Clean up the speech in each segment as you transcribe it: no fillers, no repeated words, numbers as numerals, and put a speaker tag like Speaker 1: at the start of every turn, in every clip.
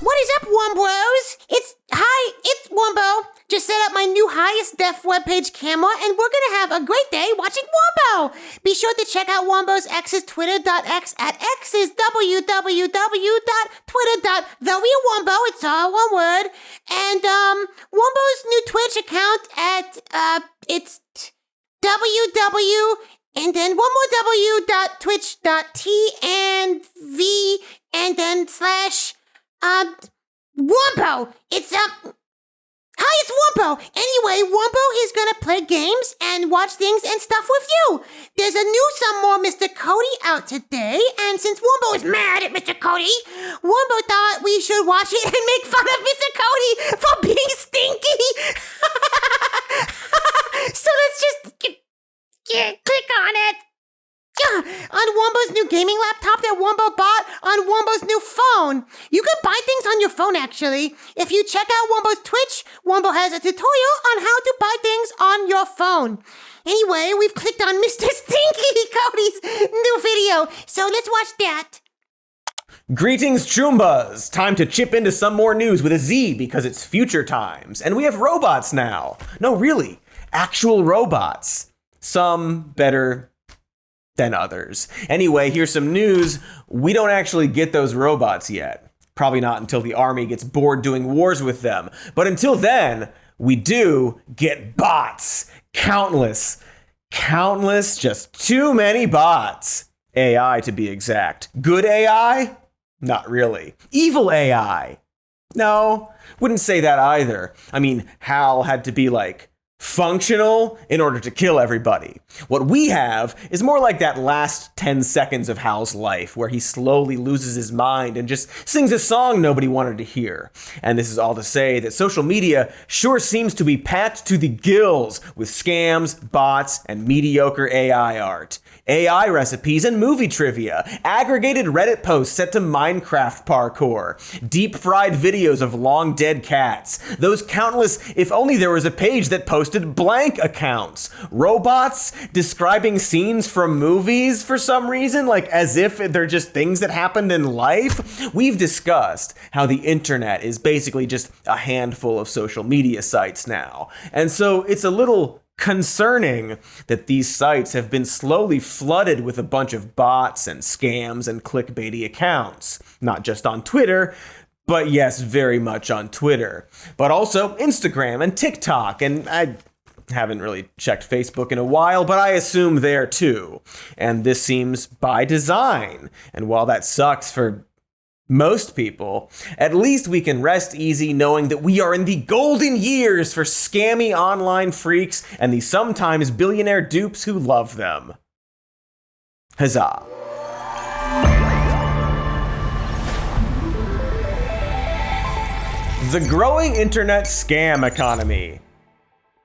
Speaker 1: What is up, Wombros? It's Warmbo. Just set up my new highest def webpage camera, and we're gonna have a great day watching Warmbo. Be sure to check out Warmbo's X's Twitter.x at X is www.twitter.therealwarmbo. It's all one word. And Warmbo's new Twitch account at it's www and then one more w.twitch.t and v and then slash Warmbo. It's Hi, it's Warmbo. Anyway, Warmbo is gonna play games and watch things and stuff with you. There's a new Some More Mister Cody out today, and since Warmbo is mad at Mister Cody, Warmbo thought we should watch it and make fun of Mister Cody for being stinky. So let's just click on it. On Warmbo's new gaming laptop that Warmbo bought on Warmbo's new phone. You can buy things on your phone, actually. If you check out Warmbo's Twitch, Warmbo has a tutorial on how to buy things on your phone. Anyway, we've clicked on Mr. Stinky Cody's new video, so let's watch that.
Speaker 2: Greetings, Choombas! Time to chip into some more news with a Z because it's future times. And we have robots now. No, really, actual robots. Some better than others. Anyway, here's some news. We don't actually get those robots yet. Probably not until the army gets bored doing wars with them. But until then, we do get bots. Countless, just too many bots. AI to be exact. Good AI? Not really. Evil AI? No, wouldn't say that either. I mean, Hal had to be like functional in order to kill everybody. What we have is more like that last 10 seconds of Hal's life where he slowly loses his mind and just sings a song nobody wanted to hear. And this is all to say that social media sure seems to be packed to the gills with scams, bots, and mediocre AI art. AI recipes and movie trivia, aggregated Reddit posts set to Minecraft parkour, deep-fried videos of long-dead cats, those countless if only there was a page that posted blank accounts, robots describing scenes from movies for some reason, like as if they're just things that happened in life. We've discussed how the internet is basically just a handful of social media sites now, and so it's a little concerning that these sites have been slowly flooded with a bunch of bots and scams and clickbaity accounts. Not just on Twitter, but yes, very much on Twitter. But also Instagram and TikTok, and I haven't really checked Facebook in a while, but I assume there too. And this seems by design. And while that sucks for most people, at least we can rest easy knowing that we are in the golden years for scammy online freaks and the sometimes billionaire dupes who love them. Huzzah. The growing internet scam economy.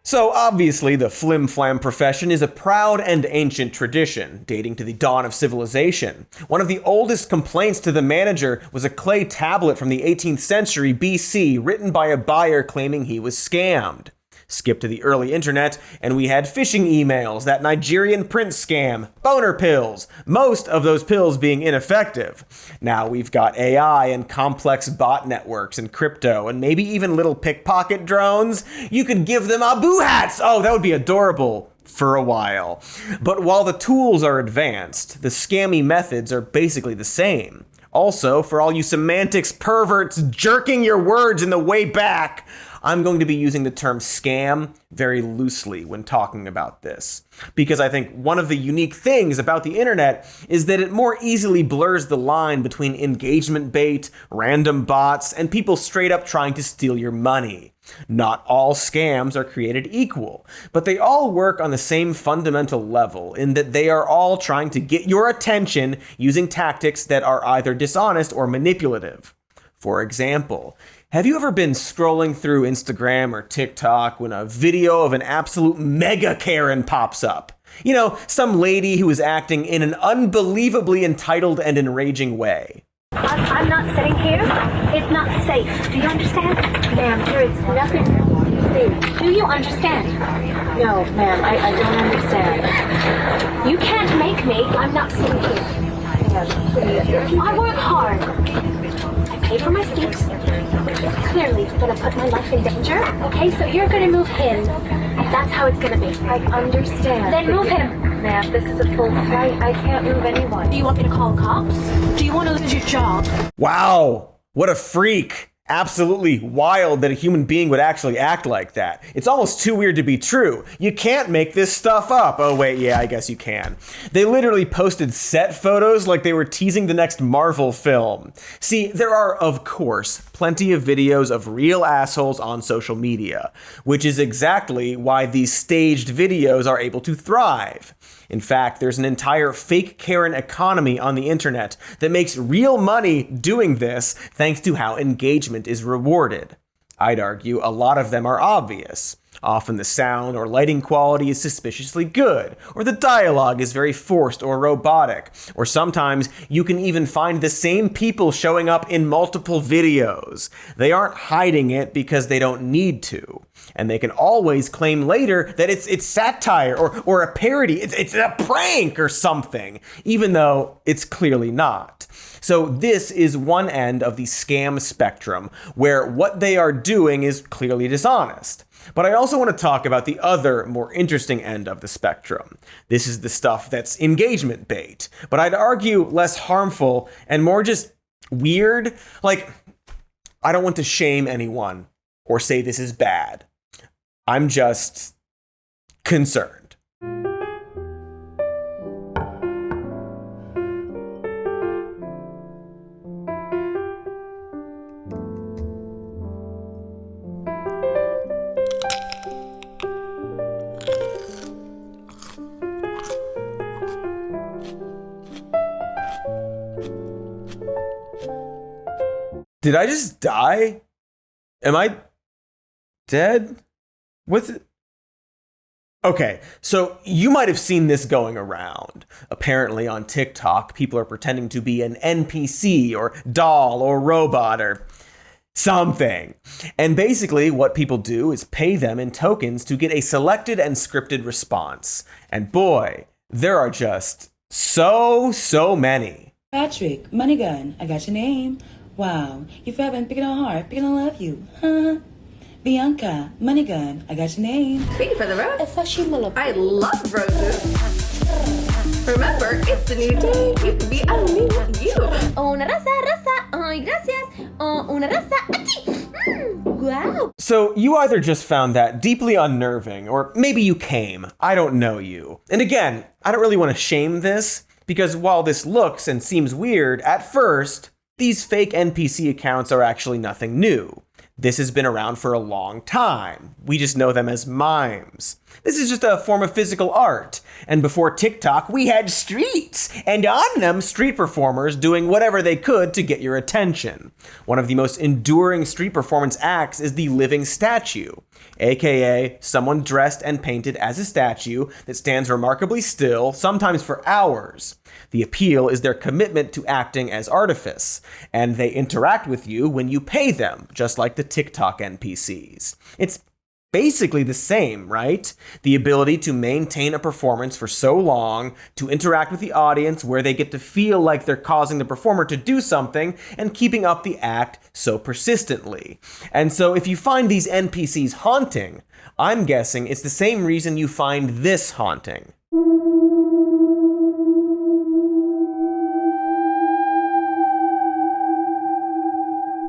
Speaker 2: So obviously the flim-flam profession is a proud and ancient tradition, dating to the dawn of civilization. One of the oldest complaints to the manager was a clay tablet from the 18th century BC written by a buyer claiming he was scammed. Skip to the early internet, and we had phishing emails, that Nigerian print scam, boner pills, most of those pills being ineffective. Now we've got AI and complex bot networks and crypto, and maybe even little pickpocket drones. You could give them Abu hats! Oh, that would be adorable. For a while. But while the tools are advanced, the scammy methods are basically the same. Also, for all you semantics perverts jerking your words in the way back, I'm going to be using the term scam very loosely when talking about this. Because I think one of the unique things about the internet is that it more easily blurs the line between engagement bait, random bots, and people straight up trying to steal your money. Not all scams are created equal, but they all work on the same fundamental level in that they are all trying to get your attention using tactics that are either dishonest or manipulative. For example, have you ever been scrolling through Instagram or TikTok when a video of an absolute mega Karen pops up? You know, some lady who is acting in an unbelievably entitled and enraging way.
Speaker 3: I'm not sitting here. It's not safe. Do you understand? Ma'am, there is nothing safe. Do you understand? No, ma'am, I don't understand. You can't make me. I'm not sitting here. Ma'am, please. I work hard. I pay for my seat, which is clearly gonna put my life in danger. Okay, so you're gonna move him. That's how it's gonna be.
Speaker 4: I understand.
Speaker 3: Then move him.
Speaker 4: Ma'am, this is a full flight. I can't move anyone.
Speaker 3: Do you want me to call cops? Do you want to lose your job?
Speaker 2: Wow, what a freak. Absolutely wild that a human being would actually act like that. It's almost too weird to be true. You can't make this stuff up. Oh wait, yeah, I guess you can. They literally posted set photos like they were teasing the next Marvel film. See, there are, of course, plenty of videos of real assholes on social media, which is exactly why these staged videos are able to thrive. In fact, there's an entire fake Karen economy on the internet that makes real money doing this thanks to how engagement is rewarded. I'd argue a lot of them are obvious. Often the sound or lighting quality is suspiciously good, or the dialogue is very forced or robotic, or sometimes you can even find the same people showing up in multiple videos. They aren't hiding it because they don't need to. And they can always claim later that it's satire or a parody, it's a prank or something, even though it's clearly not. So this is one end of the scam spectrum, where what they are doing is clearly dishonest. But I also want to talk about the other, more interesting end of the spectrum. This is the stuff that's engagement bait, but I'd argue less harmful and more just weird. Like, I don't want to shame anyone or say this is bad. I'm just concerned. Did I just die? Am I dead? What's it? Okay, so you might have seen this going around. Apparently on TikTok, people are pretending to be an NPC or doll or robot or something. And basically what people do is pay them in tokens to get a selected and scripted response. And boy, there are just so many.
Speaker 5: Patrick, Money Gun, I got your name. Wow, you haven't picking on heart, picking on love you. Huh? Bianca, Money Gun, I got your name.
Speaker 6: Ready for the rose? I love roses. Remember, it's a new day. You can be a new you.
Speaker 7: Una rosa, ay, gracias. Una rosa, achí. Wow.
Speaker 2: So you either just found that deeply unnerving, or maybe you came. I don't know you. And again, I don't really want to shame this, because while this looks and seems weird at first, these fake NPC accounts are actually nothing new. This has been around for a long time. We just know them as mimes. This is just a form of physical art. And before TikTok, we had streets. And on them, street performers doing whatever they could to get your attention. One of the most enduring street performance acts is the living statue, aka someone dressed and painted as a statue that stands remarkably still, sometimes for hours. The appeal is their commitment to acting as artifice, and they interact with you when you pay them, just like the TikTok NPCs. It's basically the same, right? The ability to maintain a performance for so long, to interact with the audience where they get to feel like they're causing the performer to do something, and keeping up the act so persistently. And so if you find these NPCs haunting, I'm guessing it's the same reason you find this haunting.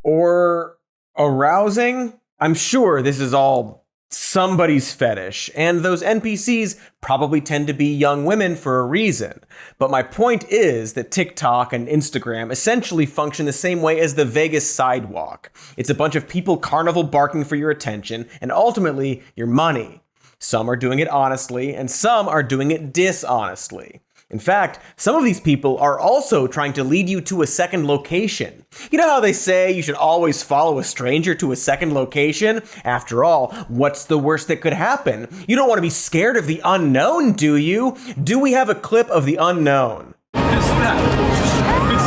Speaker 2: Or arousing? I'm sure this is all somebody's fetish, and those NPCs probably tend to be young women for a reason. But my point is that TikTok and Instagram essentially function the same way as the Vegas sidewalk. It's a bunch of people carnival barking for your attention, and ultimately, your money. Some are doing it honestly, and some are doing it dishonestly. In fact, some of these people are also trying to lead you to a second location. You know how they say you should always follow a stranger to a second location? After all, what's the worst that could happen? You don't want to be scared of the unknown, do you? Do we have a clip of the unknown?
Speaker 8: It's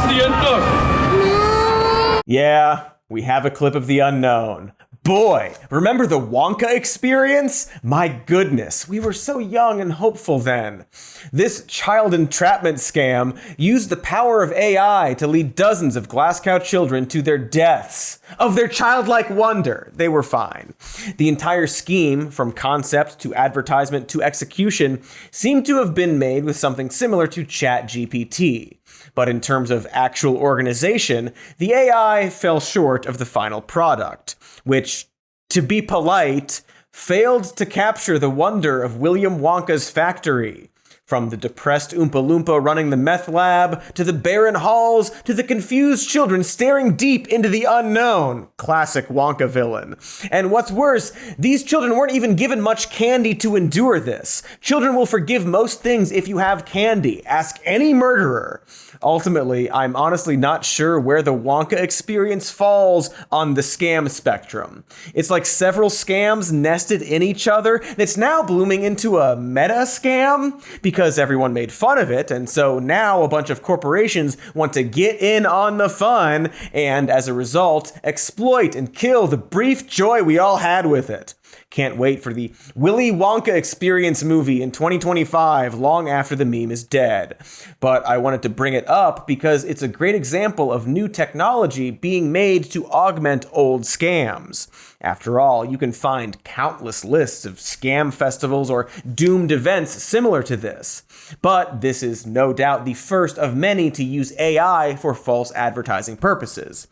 Speaker 8: the unknown.
Speaker 2: Yeah, we have a clip of the unknown. Boy, remember the Wonka experience? My goodness, we were so young and hopeful then. This child entrapment scam used the power of AI to lead dozens of Glasgow children to their deaths. Of their childlike wonder, they were fine. The entire scheme, from concept to advertisement to execution, seemed to have been made with something similar to ChatGPT. But in terms of actual organization, the AI fell short of the final product, which, to be polite, failed to capture the wonder of William Wonka's factory. From the depressed Oompa Loompa running the meth lab, to the barren halls, to the confused children staring deep into the unknown. Classic Wonka villain. And what's worse, these children weren't even given much candy to endure this. Children will forgive most things if you have candy. Ask any murderer. Ultimately, I'm honestly not sure where the Wonka experience falls on the scam spectrum. It's like several scams nested in each other that's now blooming into a meta scam because everyone made fun of it, and so now a bunch of corporations want to get in on the fun and, as a result, exploit and kill the brief joy we all had with it. Can't wait for the Willy Wonka Experience movie in 2025, long after the meme is dead. But I wanted to bring it up because it's a great example of new technology being made to augment old scams. After all, you can find countless lists of scam festivals or doomed events similar to this. But this is no doubt the first of many to use AI for false advertising purposes.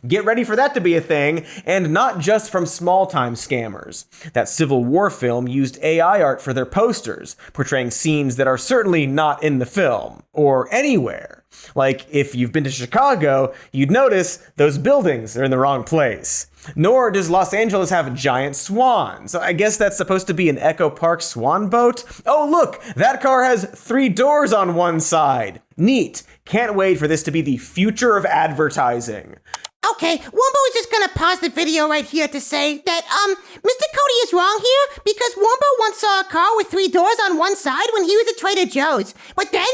Speaker 2: Get ready for that to be a thing, and not just from small-time scammers. That Civil War film used AI art for their posters, portraying scenes that are certainly not in the film, or anywhere. Like, if you've been to Chicago, you'd notice those buildings are in the wrong place. Nor does Los Angeles have giant swans. I guess that's supposed to be an Echo Park swan boat. Oh, look, that car has 3 doors on one side. Neat. Can't wait for this to be the future of advertising.
Speaker 1: Okay, Warmbo is just gonna pause the video right here to say that, Mr. Cody is wrong here because Warmbo once saw a car with 3 doors on one side when he was at Trader Joe's. But then,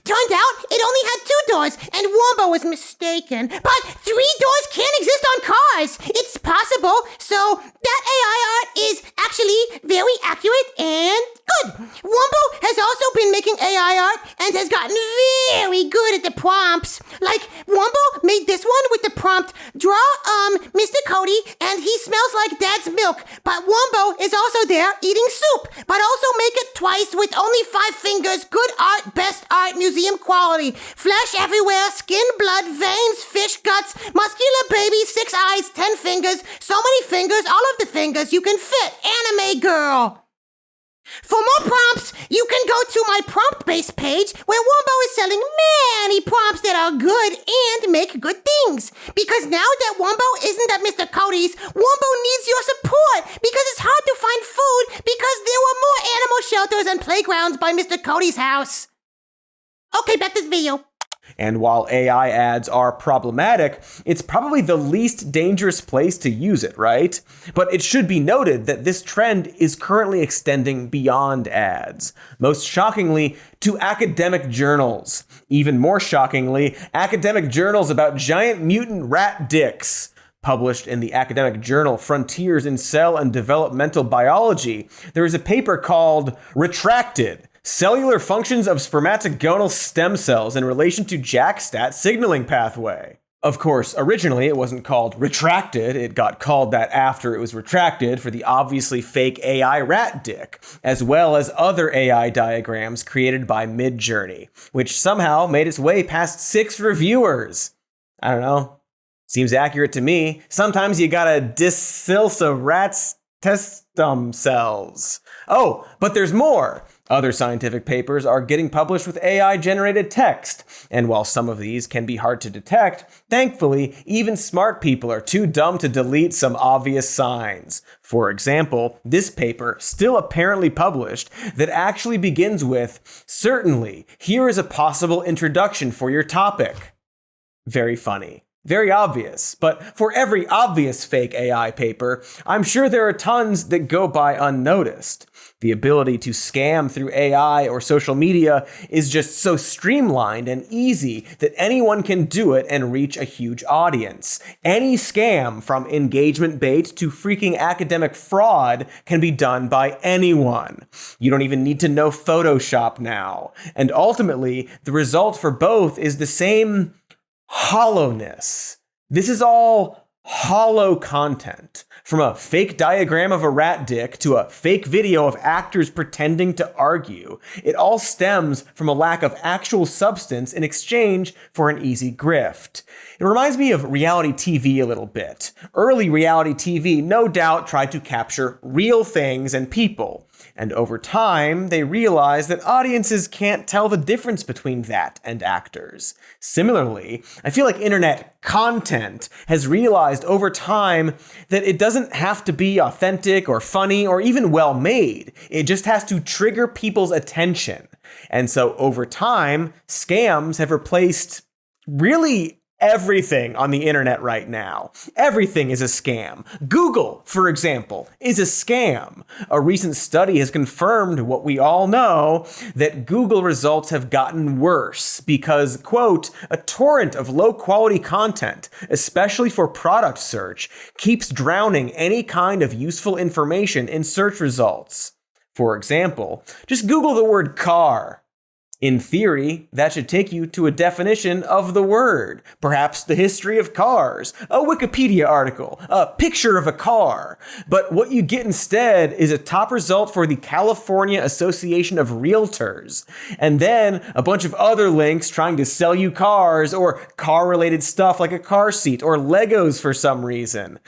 Speaker 1: turned out it only had 2 doors and Warmbo was mistaken. But 3 doors can't exist on cars. It's possible, so that AI art is actually very accurate and good. Warmbo has also been making AI art and has gotten very good at the prompts. Like, Warmbo made this one with the prompt, draw, Mr. Cody, and he smells like dad's milk. But Warmbo is also there eating soup, but also make it twice with only 5 fingers, good art, best art, museum quality. Flesh everywhere, skin, blood, veins, fish guts, muscular baby, 6 eyes, 10 fingers, so many fingers, all of the fingers you can fit. Anime girl. For more prompts, you can go to my prompt-based page where Warmbo is selling many prompts that are good and make good things. Because now that Warmbo isn't at Mr. Cody's, Warmbo needs your support because it's hard to find food because there were more animal shelters and playgrounds by Mr. Cody's house. Okay, back to the video.
Speaker 2: And while AI ads are problematic, it's probably the least dangerous place to use it, right? But it should be noted that this trend is currently extending beyond ads. Most shockingly, to academic journals. Even more shockingly, academic journals about giant mutant rat dicks. Published in the academic journal Frontiers in Cell and Developmental Biology, there is a paper called Retracted: Cellular Functions of Spermatogonal Stem Cells in Relation to JAK-STAT Signaling Pathway. Of course, originally it wasn't called Retracted, it got called that after it was retracted for the obviously fake AI rat dick, as well as other AI diagrams created by Midjourney, which somehow made its way past 6 reviewers. I don't know. Seems accurate to me. Sometimes you gotta dissilsa rats testum cells. Oh, but there's more. Other scientific papers are getting published with AI-generated text, and while some of these can be hard to detect, thankfully, even smart people are too dumb to delete some obvious signs. For example, this paper, still apparently published, that actually begins with, "Certainly, here is a possible introduction for your topic." Very funny. Very obvious. But for every obvious fake AI paper, I'm sure there are tons that go by unnoticed. The ability to scam through AI or social media is just so streamlined and easy that anyone can do it and reach a huge audience. Any scam, from engagement bait to freaking academic fraud, can be done by anyone. You don't even need to know Photoshop now. And ultimately, the result for both is the same hollowness. This is all hollow content. From a fake diagram of a rat dick to a fake video of actors pretending to argue, it all stems from a lack of actual substance in exchange for an easy grift. It reminds me of reality TV a little bit. Early reality TV no doubt tried to capture real things and people. And over time, they realized that audiences can't tell the difference between that and actors. Similarly, I feel like internet content has realized over time that it doesn't have to be authentic or funny or even well made. It just has to trigger people's attention. And so over time, scams have replaced really everything on the internet right now. Everything is a scam. Google, for example, is a scam. A recent study has confirmed what we all know, that Google results have gotten worse because, quote, a torrent of low-quality content, especially for product search, keeps drowning any kind of useful information in search results. For example, just Google the word car. In theory, that should take you to a definition of the word, perhaps the history of cars, a Wikipedia article, a picture of a car. But what you get instead is a top result for the California Association of Realtors, and then a bunch of other links trying to sell you cars or car-related stuff like a car seat or Legos for some reason.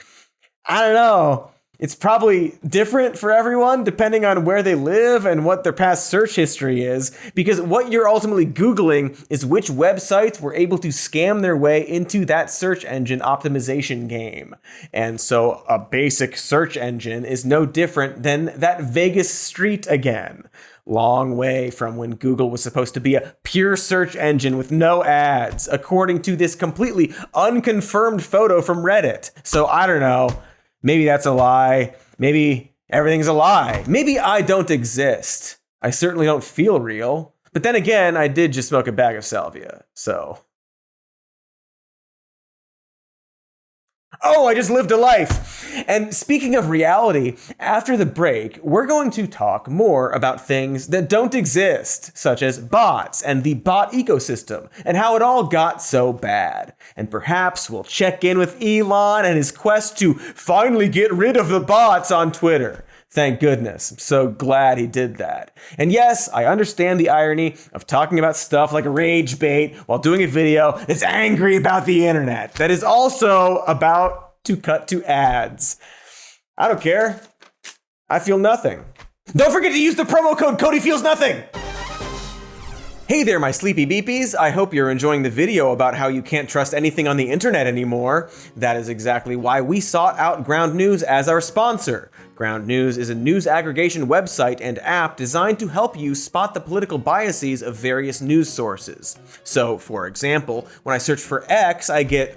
Speaker 2: I don't know. It's probably different for everyone depending on where they live and what their past search history is, because what you're ultimately Googling is which websites were able to scam their way into that search engine optimization game. And so a basic search engine is no different than that Vegas street again. Long way from when Google was supposed to be a pure search engine with no ads, according to this completely unconfirmed photo from Reddit. So I don't know. Maybe that's a lie. Maybe everything's a lie. Maybe I don't exist. I certainly don't feel real. But then again, I did just smoke a bag of salvia, so. Oh, I just lived a life. And speaking of reality, after the break, we're going to talk more about things that don't exist, such as bots and the bot ecosystem, and how it all got so bad. And perhaps we'll check in with Elon and his quest to finally get rid of the bots on Twitter. Thank goodness. I'm so glad he did that. And yes, I understand the irony of talking about stuff like rage bait while doing a video that's angry about the internet, that is also about to cut to ads. I don't care. I feel nothing. Don't forget to use the promo code CodyFeelsNothing. Hey there, my sleepy beepies. I hope you're enjoying the video about how you can't trust anything on the internet anymore. That is exactly why we sought out Ground News as our sponsor. Ground News is a news aggregation website and app designed to help you spot the political biases of various news sources. So, for example, when I search for X, I get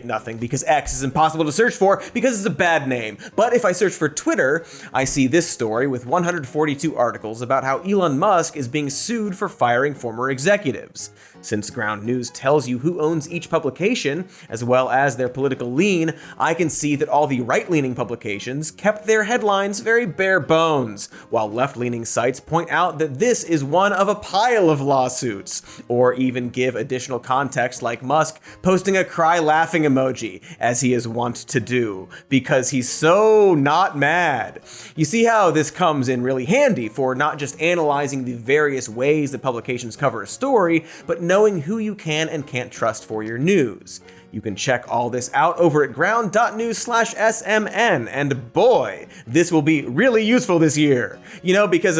Speaker 2: nothing because X is impossible to search for because it's a bad name. But if I search for Twitter, I see this story with 142 articles about how Elon Musk is being sued for firing former executives. Since Ground News tells you who owns each publication, as well as their political lean, I can see that all the right-leaning publications kept their headlines very bare bones, while left-leaning sites point out that this is one of a pile of lawsuits, or even give additional context like Musk posting a cry-laughing emoji, as he is wont to do, because he's so not mad. You see how this comes in really handy for not just analyzing the various ways that publications cover a story, but knowing who you can and can't trust for your news. You can check all this out over at ground.news/SMN, and boy, this will be really useful this year. You know, because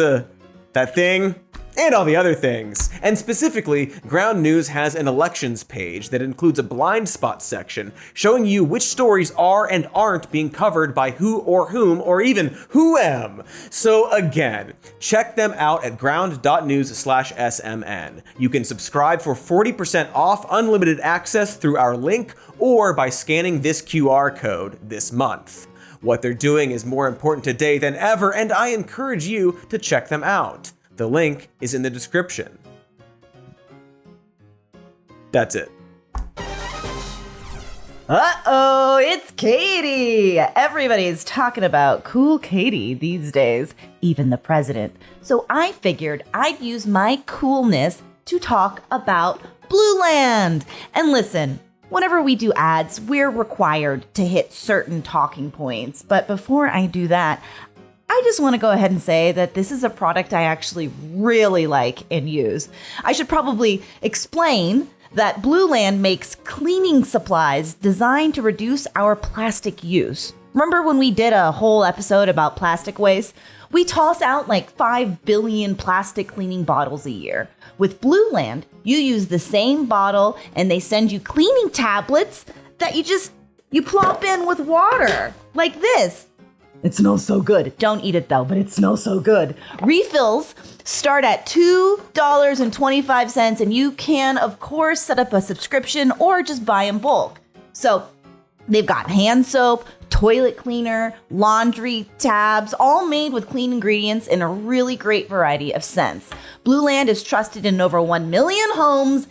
Speaker 2: that thing, and all the other things. And specifically, Ground News has an elections page that includes a blind spot section showing you which stories are and aren't being covered by who or whom or even who-am. So again, check them out at ground.news/SMN. You can subscribe for 40% off unlimited access through our link or by scanning this QR code this month. What they're doing is more important today than ever, and I encourage you to check them out. The link is in the description. That's it.
Speaker 8: Uh-oh, it's Katy! Everybody's talking about cool Katy these days, even the president. So I figured I'd use my coolness to talk about Blue Land. And listen, whenever we do ads, we're required to hit certain talking points. But before I do that, I just want to go ahead and say that this is a product I actually really like and use. I should probably explain that Blue Land makes cleaning supplies designed to reduce our plastic use. Remember when we did a whole episode about plastic waste? We toss out like 5 billion plastic cleaning bottles a year. With Blue Land, you use the same bottle and they send you cleaning tablets that you plop in with water, like this. It smells so good. Don't eat it though, but it smells so good. Refills start at $2.25 and you can, of course, set up a subscription or just buy in bulk. So they've got hand soap, toilet cleaner, laundry, tabs, all made with clean ingredients in a really great variety of scents. Blue Land is trusted in over 1 million homes,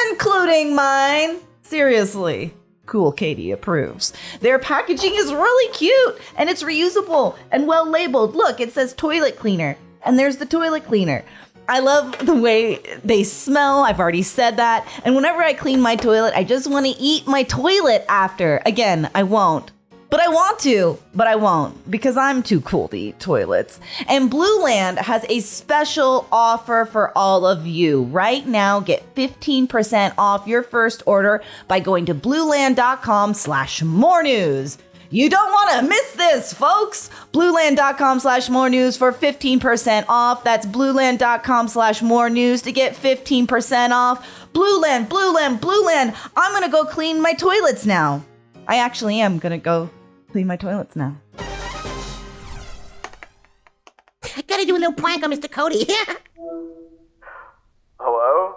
Speaker 8: including mine. Seriously. Cool Katy approves. Their packaging is really cute and it's reusable and well labeled. Look, it says toilet cleaner and there's the toilet cleaner. I love the way they smell. I've already said that. And whenever I clean my toilet, I just want to eat my toilet after. Again, I won't. But I want to, but I won't because I'm too cool to eat toilets. And Blue Land has a special offer for all of you. Right now, get 15% off your first order by going to blueland.com/more news. You don't want to miss this, folks. Blueland.com/more news for 15% off. That's blueland.com/more news to get 15% off. Blue Land, Blue Land, Blue Land. I'm going to go clean my toilets now. I actually am going to go clean my toilets now.
Speaker 1: I gotta do a little prank on Mister Cody.
Speaker 2: Hello?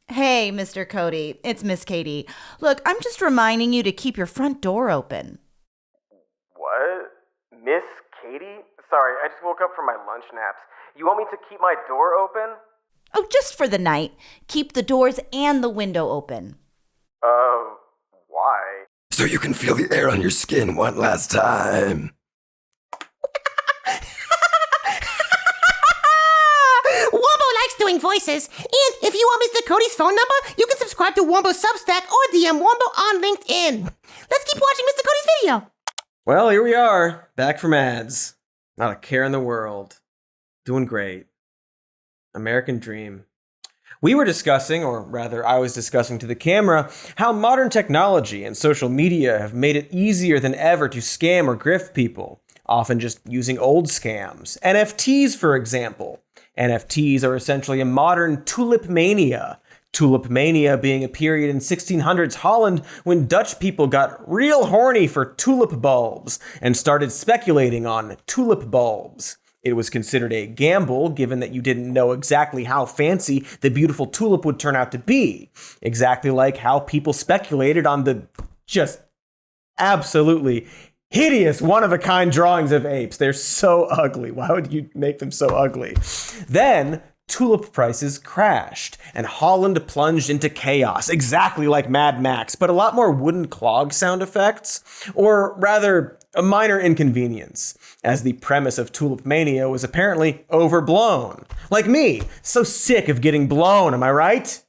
Speaker 8: Hey, Mr. Cody. It's Miss Katy. Look, I'm just reminding you to keep your front door open.
Speaker 2: What? Miss Katy? Sorry, I just woke up from my lunch naps. You want me to keep my door open?
Speaker 8: Oh, just for the night. Keep the doors and the window open.
Speaker 2: Why?
Speaker 9: So you can feel the air on your skin one last time.
Speaker 1: Warmbo likes doing voices. And if you want Mr. Cody's phone number, you can subscribe to Warmbo's Substack or DM Warmbo on LinkedIn. Let's keep watching Mr. Cody's video.
Speaker 2: Well, here we are, back from ads. Not a care in the world. Doing great. American dream. We were discussing, or rather I was discussing to the camera, how modern technology and social media have made it easier than ever to scam or grift people, often just using old scams. NFTs, for example. NFTs are essentially a modern tulip mania. Tulip mania being a period in 1600s Holland when Dutch people got real horny for tulip bulbs and started speculating on tulip bulbs. It was considered a gamble, given that you didn't know exactly how fancy the beautiful tulip would turn out to be. Exactly like how people speculated on the just absolutely hideous, one-of-a-kind drawings of apes. They're so ugly. Why would you make them so ugly? Then tulip prices crashed, and Holland plunged into chaos, exactly like Mad Max, but a lot more wooden clog sound effects, or rather, a minor inconvenience, as the premise of Tulip Mania was apparently overblown. Like me, so sick of getting blown, am I right?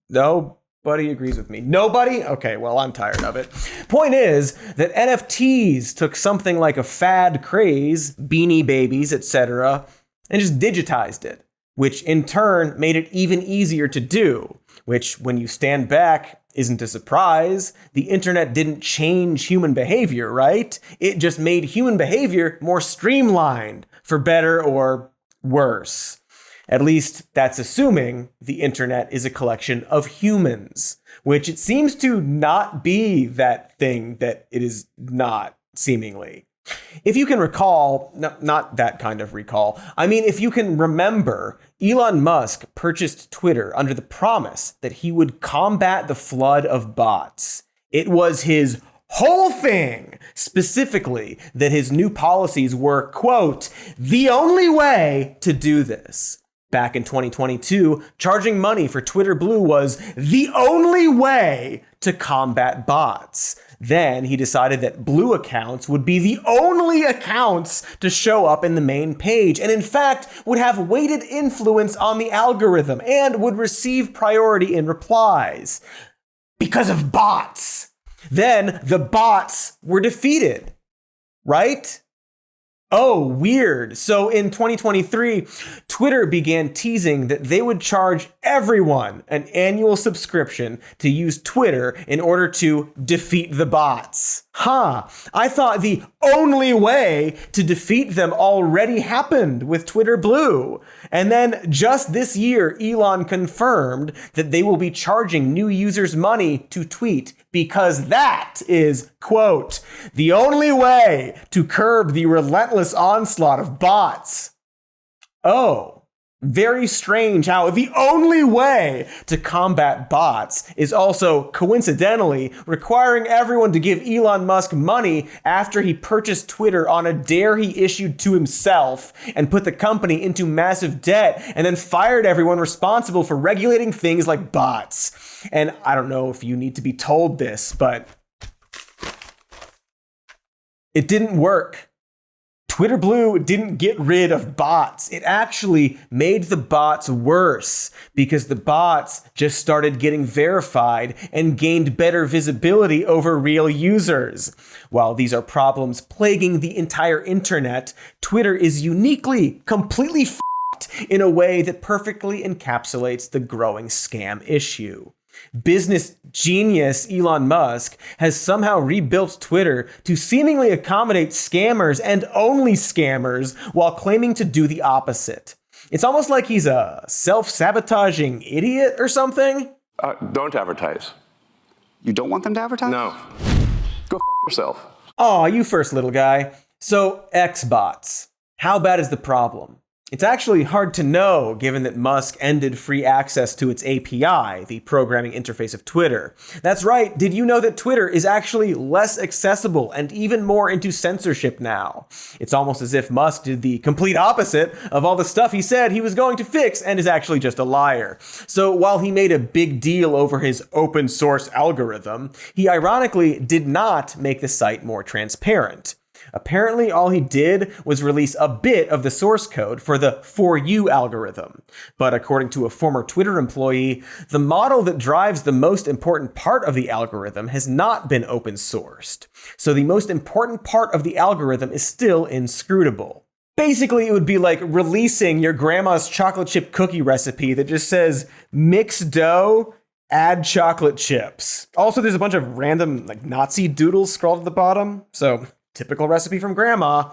Speaker 2: Nobody agrees with me. Nobody? Okay, well, I'm tired of it. Point is that NFTs took something like a fad craze, Beanie Babies, etc., and just digitized it, which in turn made it even easier to do, which, when you stand back, isn't a surprise. The internet didn't change human behavior, right? It just made human behavior more streamlined, for better or worse. At least that's assuming the internet is a collection of humans, which it seems to not be that thing that it is not, seemingly. If you can recall, not that kind of recall, I mean, if you can remember, Elon Musk purchased Twitter under the promise that he would combat the flood of bots. It was his whole thing, specifically, that his new policies were, quote, the only way to do this. Back in 2022, charging money for Twitter Blue was the only way to combat bots. Then he decided that Blue accounts would be the only accounts to show up in the main page, and in fact would have weighted influence on the algorithm and would receive priority in replies. Because of bots. Then the bots were defeated, right? Oh, weird. So in 2023, Twitter began teasing that they would charge everyone an annual subscription to use Twitter in order to defeat the bots. I thought the only way to defeat them already happened with Twitter Blue. And then just this year, Elon confirmed that they will be charging new users money to tweet because that is, quote, the only way to curb the relentless onslaught of bots. Oh. Very strange how the only way to combat bots is also coincidentally requiring everyone to give Elon Musk money after he purchased Twitter on a dare he issued to himself and put the company into massive debt and then fired everyone responsible for regulating things like bots. And I don't know if you need to be told this, but it didn't work. Twitter Blue didn't get rid of bots. It actually made the bots worse because the bots just started getting verified and gained better visibility over real users. While these are problems plaguing the entire internet, Twitter is uniquely, completely f***ed in a way that perfectly encapsulates the growing scam issue. Business genius Elon Musk has somehow rebuilt Twitter to seemingly accommodate scammers and only scammers while claiming to do the opposite. It's almost like he's a self-sabotaging idiot or something.
Speaker 10: Don't advertise.
Speaker 11: You don't want them to advertise?
Speaker 10: No. Go f*** yourself.
Speaker 2: Aw, you first, little guy. So, Xbots. How bad is the problem? It's actually hard to know, given that Musk ended free access to its API, the programming interface of Twitter. That's right, did you know that Twitter is actually less accessible and even more into censorship now? It's almost as if Musk did the complete opposite of all the stuff he said he was going to fix and is actually just a liar. So while he made a big deal over his open source algorithm, he ironically did not make the site more transparent. Apparently, all he did was release a bit of the source code for the For You algorithm. But according to a former Twitter employee, the model that drives the most important part of the algorithm has not been open sourced. So the most important part of the algorithm is still inscrutable. Basically, it would be like releasing your grandma's chocolate chip cookie recipe that just says mix dough, add chocolate chips. Also, there's a bunch of random Nazi doodles scrawled at the bottom. So typical recipe from grandma.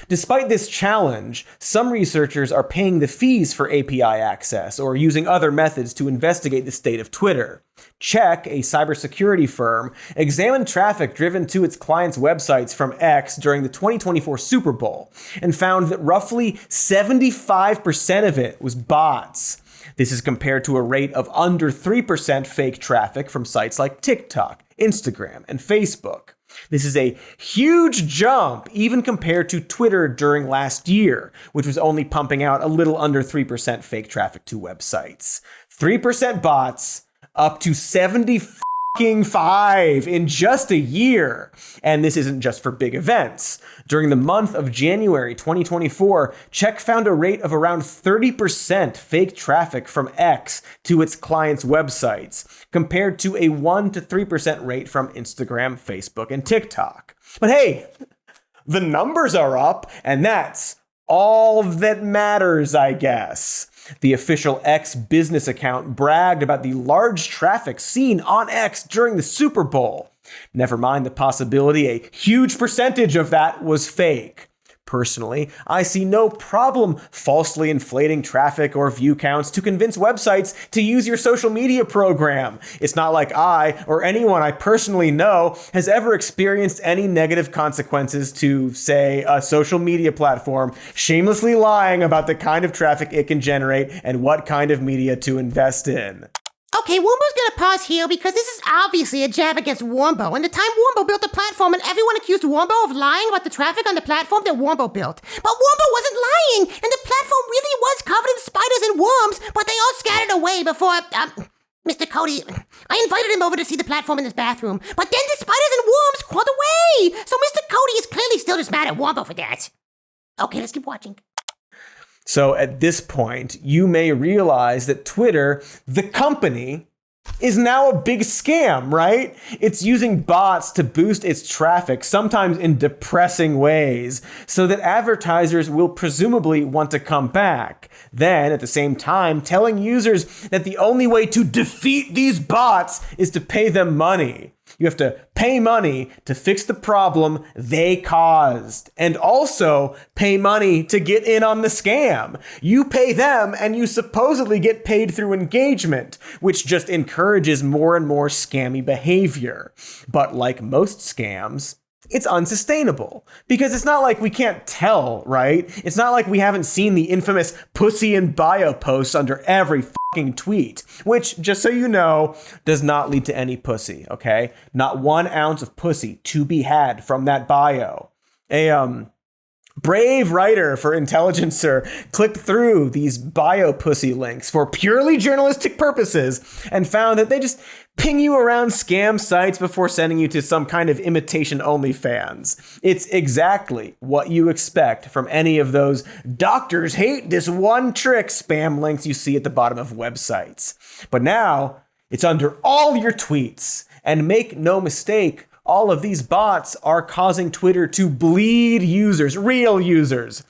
Speaker 2: Despite this challenge, some researchers are paying the fees for API access or using other methods to investigate the state of Twitter. Check, a cybersecurity firm, examined traffic driven to its clients' websites from X during the 2024 Super Bowl and found that roughly 75% of it was bots. This is compared to a rate of under 3% fake traffic from sites like TikTok, Instagram, and Facebook. This is a huge jump even compared to Twitter during last year, which was only pumping out a little under 3% fake traffic to websites. 3% bots up to 75 in just a year. And this isn't just for big events. During the month of January 2024, Check found a rate of around 30% fake traffic from X to its clients' websites, compared to a 1 to 3% rate from Instagram, Facebook, and TikTok. But hey, the numbers are up, and that's all that matters, I guess. The official X business account bragged about the large traffic seen on X during the Super Bowl. Never mind the possibility a huge percentage of that was fake. Personally, I see no problem falsely inflating traffic or view counts to convince websites to use your social media program. It's not like I, or anyone I personally know, has ever experienced any negative consequences to, say, a social media platform shamelessly lying about the kind of traffic it can generate and what kind of media to invest in.
Speaker 1: Okay, Warmbo's gonna pause here because this is obviously a jab against Warmbo. And the time Warmbo built the platform and everyone accused Warmbo of lying about the traffic on the platform that Warmbo built. But Warmbo wasn't lying, and the platform really was covered in spiders and worms, but they all scattered away before, Mister Cody, I invited him over to see the platform in his bathroom, but then the spiders and worms crawled away. So Mr. Cody is clearly still just mad at Warmbo for that. Okay, let's keep watching.
Speaker 2: So at this point, you may realize that Twitter, the company, is now a big scam, right? It's using bots to boost its traffic, sometimes in depressing ways, so that advertisers will presumably want to come back. Then, at the same time, telling users that the only way to defeat these bots is to pay them money. You have to pay money to fix the problem they caused, and also pay money to get in on the scam. You pay them, and you supposedly get paid through engagement, which just encourages more and more scammy behavior. But like most scams, it's unsustainable, because it's not like we can't tell, right? It's not like we haven't seen the infamous pussy in bio posts under every fucking tweet, which, just so you know, does not lead to any pussy, okay? Not 1 ounce of pussy to be had from that bio. A brave writer for Intelligencer clicked through these bio pussy links for purely journalistic purposes and found that they just ping you around scam sites before sending you to some kind of imitation OnlyFans. It's exactly what you expect from any of those doctors hate this one trick spam links you see at the bottom of websites. But now it's under all your tweets. And make no mistake, all of these bots are causing Twitter to bleed users, real users.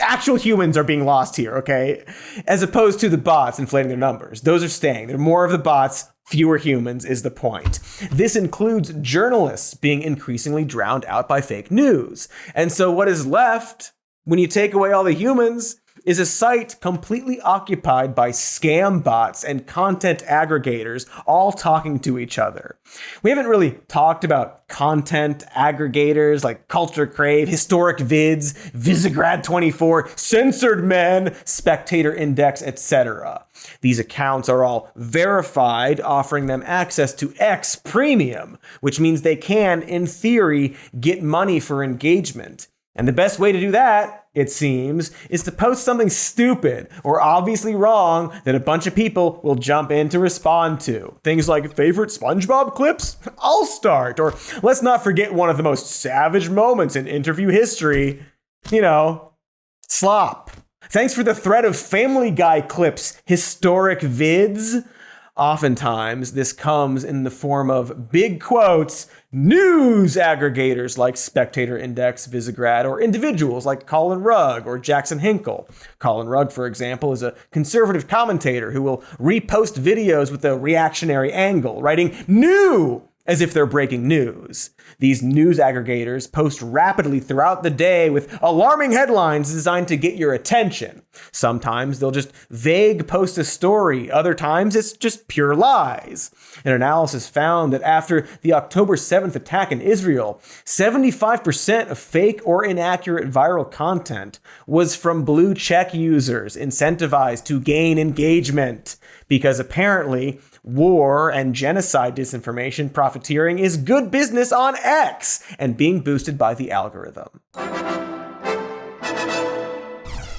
Speaker 2: Actual humans are being lost here, okay? As opposed to the bots inflating their numbers. Those are staying. There are more of the bots, fewer humans is the point. This includes journalists being increasingly drowned out by fake news. And so what is left when you take away all the humans is a site completely occupied by scam bots and content aggregators all talking to each other. We haven't really talked about content aggregators like Culture Crave, Historic Vids, Visegrad24, Censored Men, Spectator Index, etc. These accounts are all verified, offering them access to X Premium, which means they can, in theory, get money for engagement. And the best way to do that, it seems, is to post something stupid or obviously wrong that a bunch of people will jump in to respond to. Things like favorite SpongeBob clips? I'll start. Or let's not forget one of the most savage moments in interview history. You know, slop. Thanks for the thread of Family Guy clips, historic vids. Oftentimes, this comes in the form of big quotes, news aggregators like Spectator Index, Visegrad, or individuals like Colin Rugg or Jackson Hinkle. Colin Rugg, for example, is a conservative commentator who will repost videos with a reactionary angle, writing new as if they're breaking news. These news aggregators post rapidly throughout the day with alarming headlines designed to get your attention. Sometimes they'll just vague post a story. Other times it's just pure lies. An analysis found that after the October 7th attack in Israel, 75% of fake or inaccurate viral content was from blue check users incentivized to gain engagement. Because apparently, war and genocide disinformation profiteering is good business on X and being boosted by the algorithm.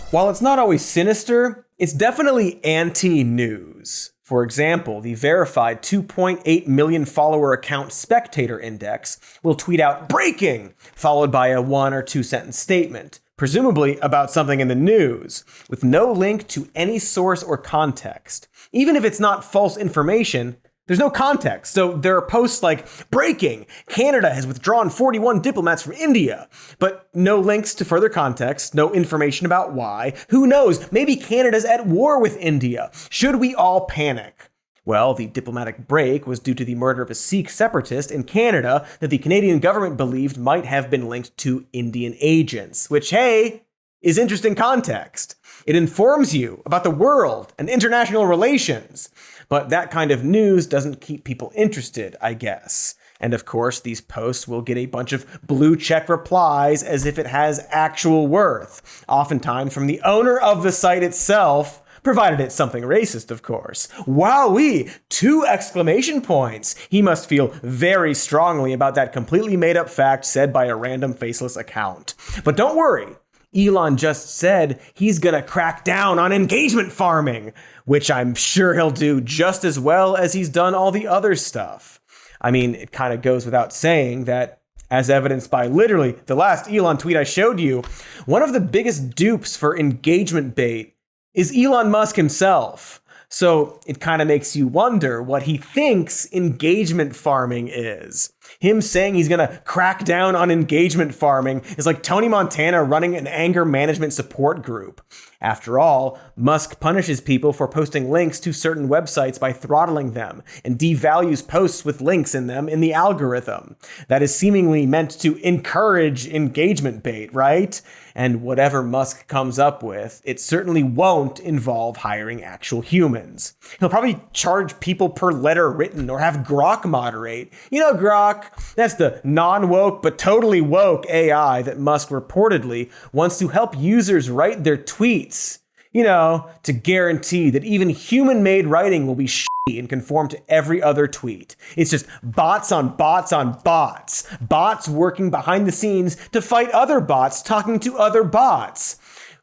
Speaker 2: While it's not always sinister, it's definitely anti-news. For example, the verified 2.8 million follower account Spectator Index will tweet out breaking, followed by a 1 or 2 sentence statement, presumably about something in the news, with no link to any source or context. Even if it's not false information, there's no context. So there are posts like, breaking, Canada has withdrawn 41 diplomats from India, but no links to further context, no information about why. Who knows? Maybe Canada's at war with India. Should we all panic? Well, the diplomatic break was due to the murder of a Sikh separatist in Canada that the Canadian government believed might have been linked to Indian agents, which, hey, is interesting context. It informs you about the world and international relations. But that kind of news doesn't keep people interested, I guess. And of course, these posts will get a bunch of blue check replies as if it has actual worth, oftentimes from the owner of the site itself, provided it's something racist, of course. Wowee! 2 exclamation points! He must feel very strongly about that completely made-up fact said by a random faceless account. But don't worry. Elon just said he's gonna crack down on engagement farming, which I'm sure he'll do just as well as he's done all the other stuff. I mean, it kind of goes without saying that, as evidenced by literally the last Elon tweet I showed you, one of the biggest dupes for engagement bait is Elon Musk himself. So it kind of makes you wonder what he thinks engagement farming is. Him saying he's going to crack down on engagement farming is like Tony Montana running an anger management support group. After all, Musk punishes people for posting links to certain websites by throttling them and devalues posts with links in them in the algorithm. That is seemingly meant to encourage engagement bait, right? And whatever Musk comes up with, it certainly won't involve hiring actual humans. He'll probably charge people per letter written or have Grok moderate. You know Grok, that's the non-woke but totally woke AI that Musk reportedly wants to help users write their tweets. You know, to guarantee that even human-made writing will be shitty and conform to every other tweet. It's just bots on bots on bots. Bots working behind the scenes to fight other bots talking to other bots.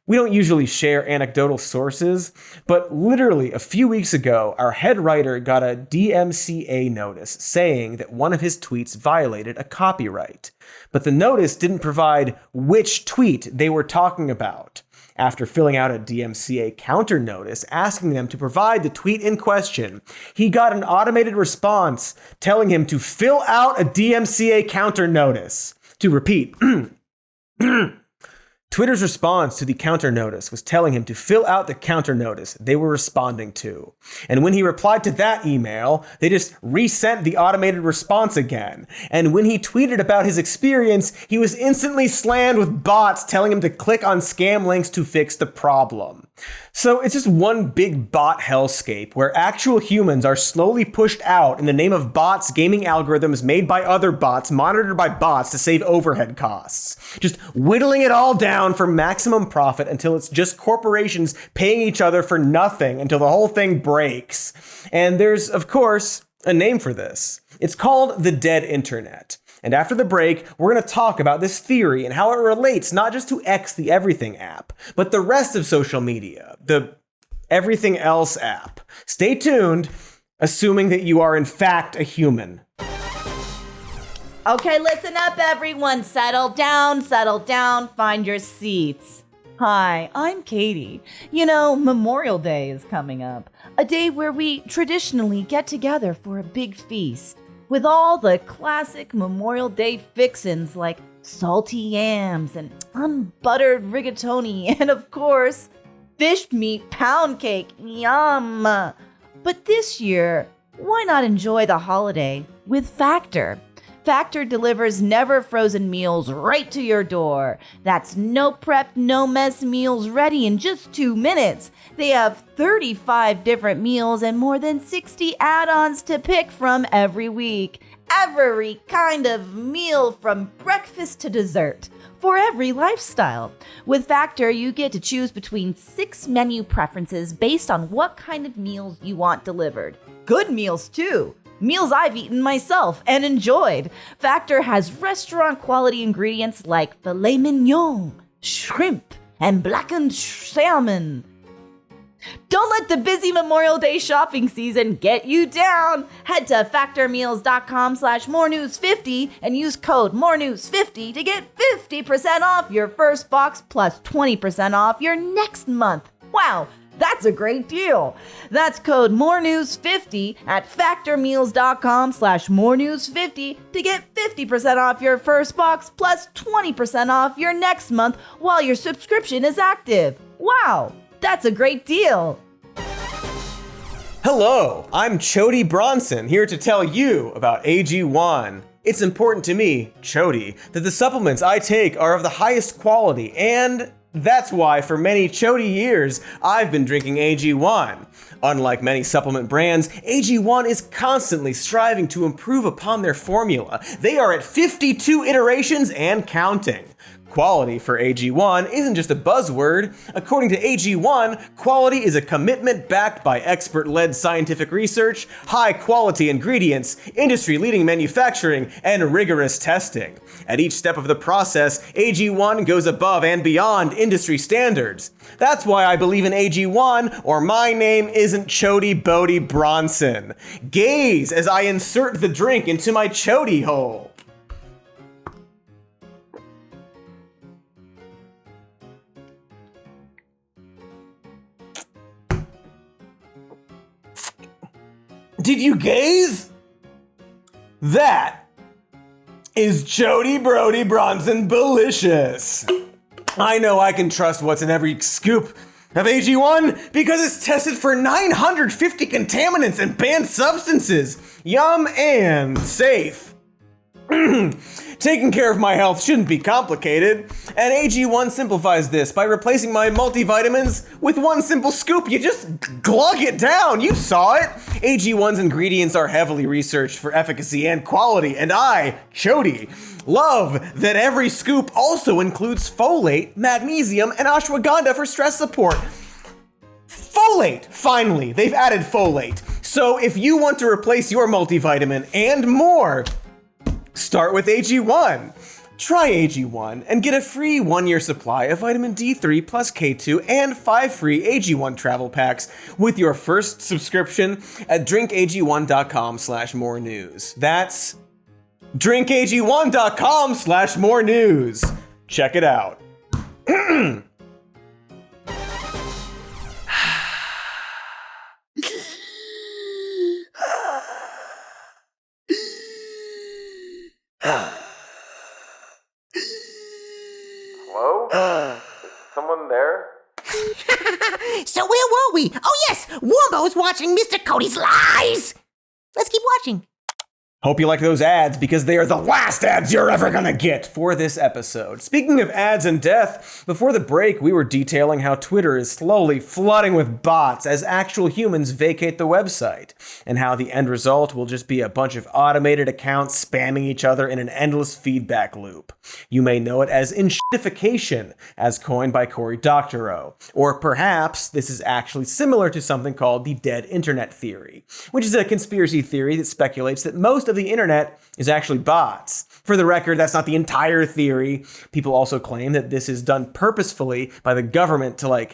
Speaker 2: We don't usually share anecdotal sources, but literally a few weeks ago, our head writer got a DMCA notice saying that one of his tweets violated a copyright. But the notice didn't provide which tweet they were talking about. After filling out a DMCA counter notice asking them to provide the tweet in question, he got an automated response telling him to fill out a DMCA counter notice. To repeat, Twitter's response to the counter notice was telling him to fill out the counter notice they were responding to. And when he replied to that email, they just resent the automated response again. And when he tweeted about his experience, he was instantly slammed with bots telling him to click on scam links to fix the problem. So it's just one big bot hellscape where actual humans are slowly pushed out in the name of bots, gaming algorithms made by other bots, monitored by bots to save overhead costs. Just whittling it all down for maximum profit until it's just corporations paying each other for nothing until the whole thing breaks. And there's, of course, a name for this. It's called the dead internet. And after the break, we're going to talk about this theory and how it relates not just to X, the Everything app, but the rest of social media, the Everything Else app. Stay tuned, assuming that you are in fact a human.
Speaker 8: Okay, listen up, everyone. Settle down, find your seats. Hi, I'm Katy. You know, Memorial Day is coming up, a day where we traditionally get together for a big feast. With all the classic Memorial Day fixins like salty yams and unbuttered rigatoni and, of course, fish meat pound cake. Yum! But this year, why not enjoy the holiday with Factor? Factor delivers never-frozen meals right to your door. That's no prep, no mess meals ready in just 2 minutes. They have 35 different meals and more than 60 add-ons to pick from every week. Every kind of meal from breakfast to dessert for every lifestyle. With Factor, you get to choose between 6 menu preferences based on what kind of meals you want delivered. Good meals, too. Meals I've eaten myself and enjoyed. Factor has restaurant-quality ingredients like filet mignon, shrimp, and blackened salmon. Don't let the busy Memorial Day shopping season get you down. Head to factormeals.com/morenews50 and use code morenews50 to get 50% off your first box plus 20% off your next month. Wow, that's a great deal. That's code morenews50 at factormeals.com/morenews50 to get 50% off your first box plus 20% off your next month while your subscription is active. Wow, that's a great deal.
Speaker 2: Hello, I'm Chody Bronson, here to tell you about AG1. It's important to me, Chody, that the supplements I take are of the highest quality, and that's why for many Chody years, I've been drinking AG1. Unlike many supplement brands, AG1 is constantly striving to improve upon their formula. They are at 52 iterations and counting. Quality for AG1 isn't just a buzzword. According to AG1, quality is a commitment backed by expert-led scientific research, high-quality ingredients, industry-leading manufacturing, and rigorous testing. At each step of the process, AG1 goes above and beyond industry standards. That's why I believe in AG1, or my name isn't Chody Bodie Bronson. Gaze as I insert the drink into my Chody hole. Did you gaze? That is Chody Brody Bronson Delicious. I know I can trust what's in every scoop of AG1 because it's tested for 950 contaminants and banned substances. Yum and safe. Taking care of my health shouldn't be complicated, and AG1 simplifies this by replacing my multivitamins with one simple scoop. You just glug it down. You saw it. AG1's ingredients are heavily researched for efficacy and quality, and I, Chody, love that every scoop also includes folate, magnesium, and ashwagandha for stress support. Folate! Finally, they've added folate. So if you want to replace your multivitamin and more, start with AG1. Try AG1 and get a free 1-year supply of vitamin D3 plus K2 and 5 free AG1 travel packs with your first subscription at drinkag1.com/more news. That's drinkag1.com/more news. Check it out.
Speaker 10: Hello? Is someone there?
Speaker 1: So where were we? Oh yes, Warmbo's watching Mister Cody's lies. Let's keep watching.
Speaker 2: Hope you like those ads because they are the last ads you're ever gonna get for this episode. Speaking of ads and death, before the break we were detailing how Twitter is slowly flooding with bots as actual humans vacate the website, and how the end result will just be a bunch of automated accounts spamming each other in an endless feedback loop. You may know it as inshitification, as coined by Cory Doctorow. Or perhaps this is actually similar to something called the dead internet theory, which is a conspiracy theory that speculates that most of the internet is actually bots. For the record, that's not the entire theory. People also claim that this is done purposefully by the government to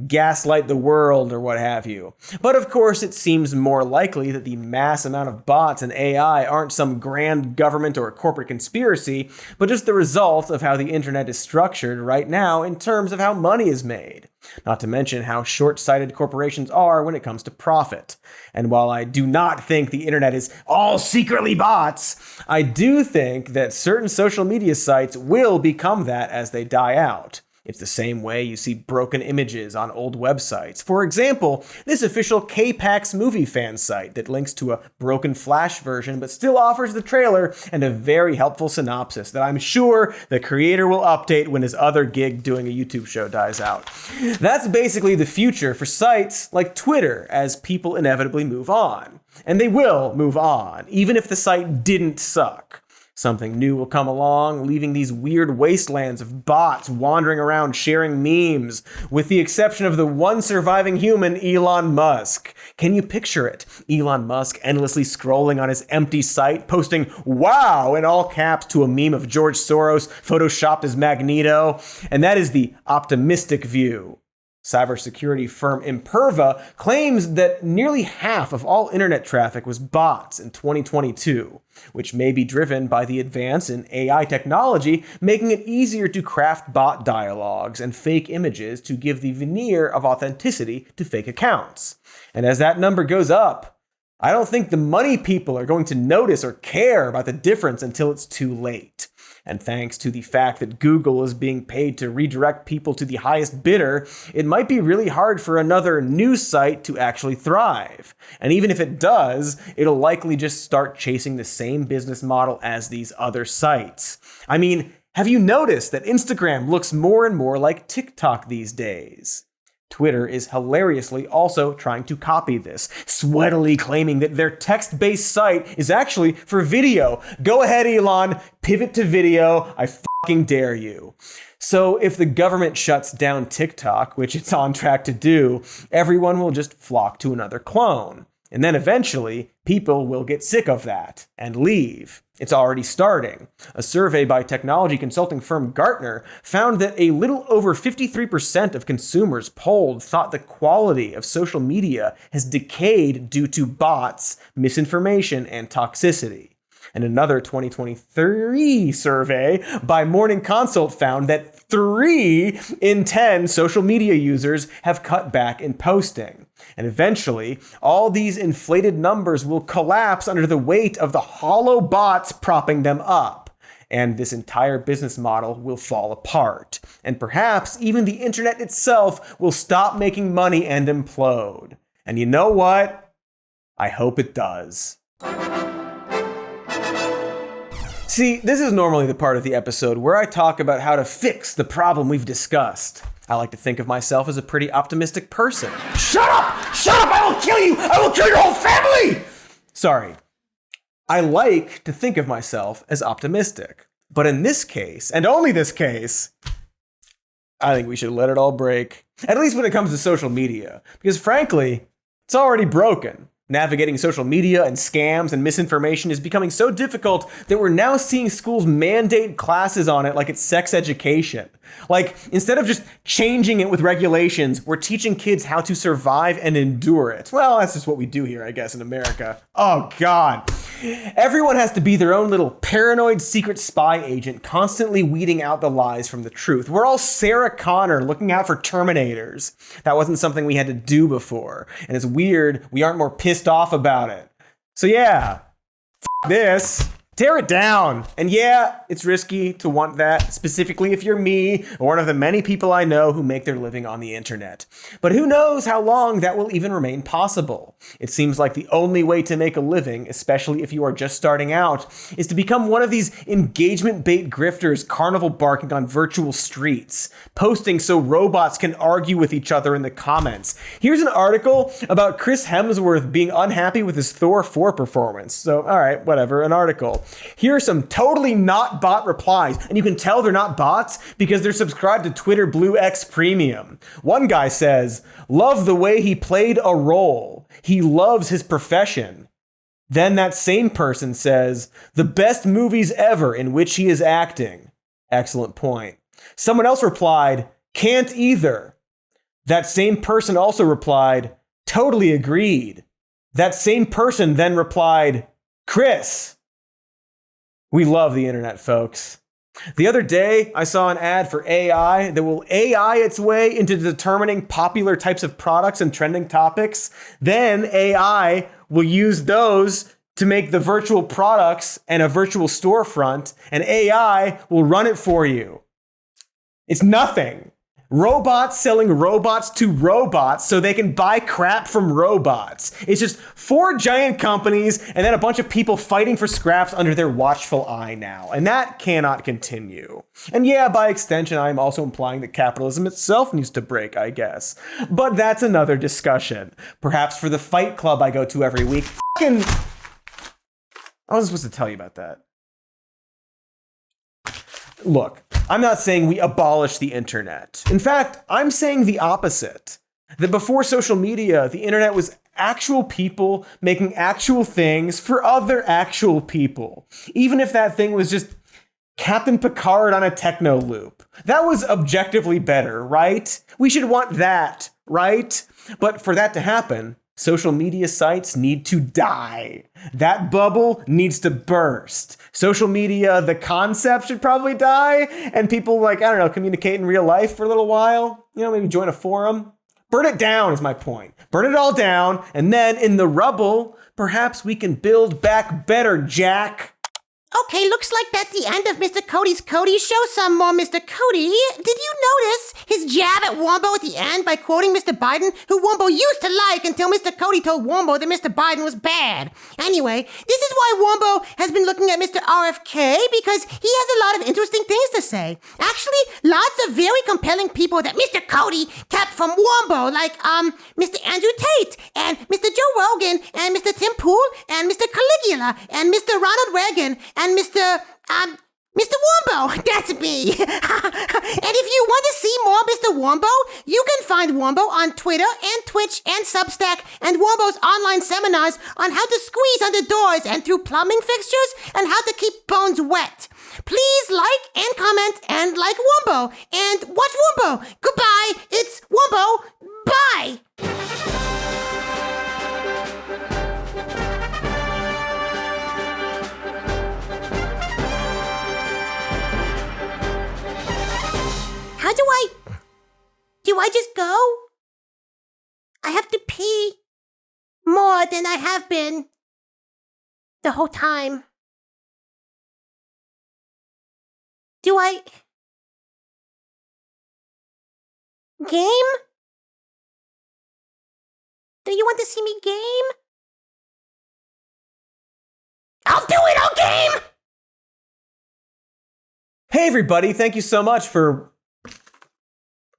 Speaker 2: gaslight the world or what have you. But of course, it seems more likely that the mass amount of bots and AI aren't some grand government or corporate conspiracy, but just the result of how the internet is structured right now in terms of how money is made. Not to mention how short-sighted corporations are when it comes to profit. And while I do not think the internet is all secretly bots, I do think that certain social media sites will become that as they die out. It's the same way you see broken images on old websites. For example, this official K-Pax movie fan site that links to a broken Flash version but still offers the trailer and a very helpful synopsis that I'm sure the creator will update when his other gig doing a YouTube show dies out. That's basically the future for sites like Twitter as people inevitably move on. And they will move on, even if the site didn't suck. Something new will come along, leaving these weird wastelands of bots wandering around sharing memes, with the exception of the one surviving human, Elon Musk. Can you picture it? Elon Musk endlessly scrolling on his empty site, posting "wow" in all caps to a meme of George Soros photoshopped as Magneto. And that is the optimistic view. Cybersecurity firm Imperva claims that nearly half of all internet traffic was bots in 2022, which may be driven by the advance in AI technology, making it easier to craft bot dialogues and fake images to give the veneer of authenticity to fake accounts. And as that number goes up, I don't think the money people are going to notice or care about the difference until it's too late. And thanks to the fact that Google is being paid to redirect people to the highest bidder, it might be really hard for another news site to actually thrive. And even if it does, it'll likely just start chasing the same business model as these other sites. I mean, have you noticed that Instagram looks more and more like TikTok these days? Twitter is hilariously also trying to copy this, sweatily claiming that their text-based site is actually for video. Go ahead, Elon, pivot to video. I fucking dare you. So if the government shuts down TikTok, which it's on track to do, everyone will just flock to another clone. And then eventually, people will get sick of that and leave. It's already starting. A survey by technology consulting firm Gartner found that a little over 53% of consumers polled thought the quality of social media has decayed due to bots, misinformation, and toxicity. And another 2023 survey by Morning Consult found that 3 in 10 social media users have cut back in posting. And eventually, all these inflated numbers will collapse under the weight of the hollow bots propping them up. And this entire business model will fall apart. And perhaps even the internet itself will stop making money and implode. And you know what? I hope it does. See, this is normally the part of the episode where I talk about how to fix the problem we've discussed. I like to think of myself as a pretty optimistic person. Shut up! Shut up! I will kill you! I will kill your whole family! Sorry. I like to think of myself as optimistic. But in this case, and only this case, I think we should let it all break. At least when it comes to social media. Because frankly, it's already broken. Navigating social media and scams and misinformation is becoming so difficult that we're now seeing schools mandate classes on it like it's sex education. Like, instead of just changing it with regulations, we're teaching kids how to survive and endure it. Well, that's just what we do here, I guess, in America. Oh, God. Everyone has to be their own little paranoid secret spy agent, constantly weeding out the lies from the truth. We're all Sarah Connor looking out for Terminators. That wasn't something we had to do before. And it's weird we aren't more pissed off about it. So yeah, this. Tear it down. And yeah, it's risky to want that, specifically if you're me or one of the many people I know who make their living on the internet. But who knows how long that will even remain possible. It seems like the only way to make a living, especially if you are just starting out, is to become one of these engagement bait grifters carnival barking on virtual streets, posting so robots can argue with each other in the comments. Here's an article about Chris Hemsworth being unhappy with his Thor 4 performance. So, all right, whatever, an article. Here are some totally not bot replies, and you can tell they're not bots because they're subscribed to Twitter Blue X Premium. One guy says, "Love the way he played a role. He loves his profession." Then that same person says, "The best movies ever in which he is acting." Excellent point. Someone else replied, "Can't either." That same person also replied, "Totally agreed." That same person then replied, "Chris." We love the internet, folks. The other day, I saw an ad for AI that will AI its way into determining popular types of products and trending topics. Then AI will use those to make the virtual products and a virtual storefront, and AI will run it for you. It's nothing. Robots selling robots to robots so they can buy crap from robots. It's just 4 giant companies and then a bunch of people fighting for scraps under their watchful eye now. And that cannot continue. And yeah, by extension, I'm also implying that capitalism itself needs to break, I guess. But that's another discussion. Perhaps for the fight club I go to every week. I wasn't supposed to tell you about that. Look, I'm not saying we abolish the internet. In fact, I'm saying the opposite. That before social media, the internet was actual people making actual things for other actual people. Even if that thing was just Captain Picard on a techno loop. That was objectively better, right? We should want that, right? But for that to happen, social media sites need to die. That bubble needs to burst. Social media, the concept should probably die, and people communicate in real life for a little while. Maybe join a forum. Burn it down is my point. Burn it all down, and then in the rubble, perhaps we can build back better, Jack.
Speaker 1: Okay, looks like that's the end of Mr. Cody's Cody show. Some more Mr. Cody. Did you notice his jab at Warmbo at the end by quoting Mr. Biden, who Warmbo used to like until Mr. Cody told Warmbo that Mr. Biden was bad? Anyway, this is why Warmbo has been looking at Mr. RFK, because he has a lot of interesting things to say. Actually, lots of very compelling people that Mr. Cody kept from Warmbo, like Mr. Andrew Tate, and Mr. Joe Rogan, and Mr. Tim Pool, and Mr. Caligula, and Mr. Ronald Reagan, and Mr. Warmbo, that's me. And if you want to see more Mr. Warmbo, you can find Warmbo on Twitter and Twitch and Substack and Warmbo's online seminars on how to squeeze under doors and through plumbing fixtures and how to keep bones wet. Please like and comment and like Warmbo and watch Warmbo. Goodbye, it's Warmbo. Bye. How do I just go? I have to pee more than I have been the whole time. Do I? Game? Do you want to see me game? I'll do it, I'll game!
Speaker 2: Hey everybody, thank you so much for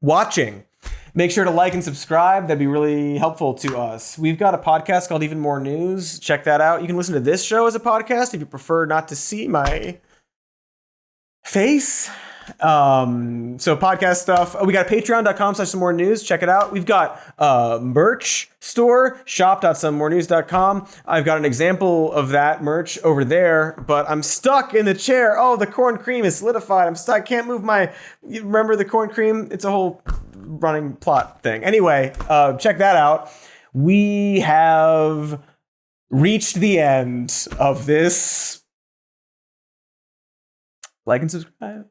Speaker 2: watching. Make sure to like and subscribe. That'd be really helpful to us. We've got a podcast called Even More News. Check that out. You can listen to this show as a podcast if you prefer not to see my face. So podcast stuff. We got a patreon.com/somemorenews. Check it out. We've got a merch store, shop.somemorenews.com. I've got an example of that merch over there, but I'm stuck in the chair. Oh, the corn cream is solidified. I'm stuck. I can't move you remember the corn cream? It's a whole running plot thing. Anyway, check that out. We have reached the end of this. Like and subscribe.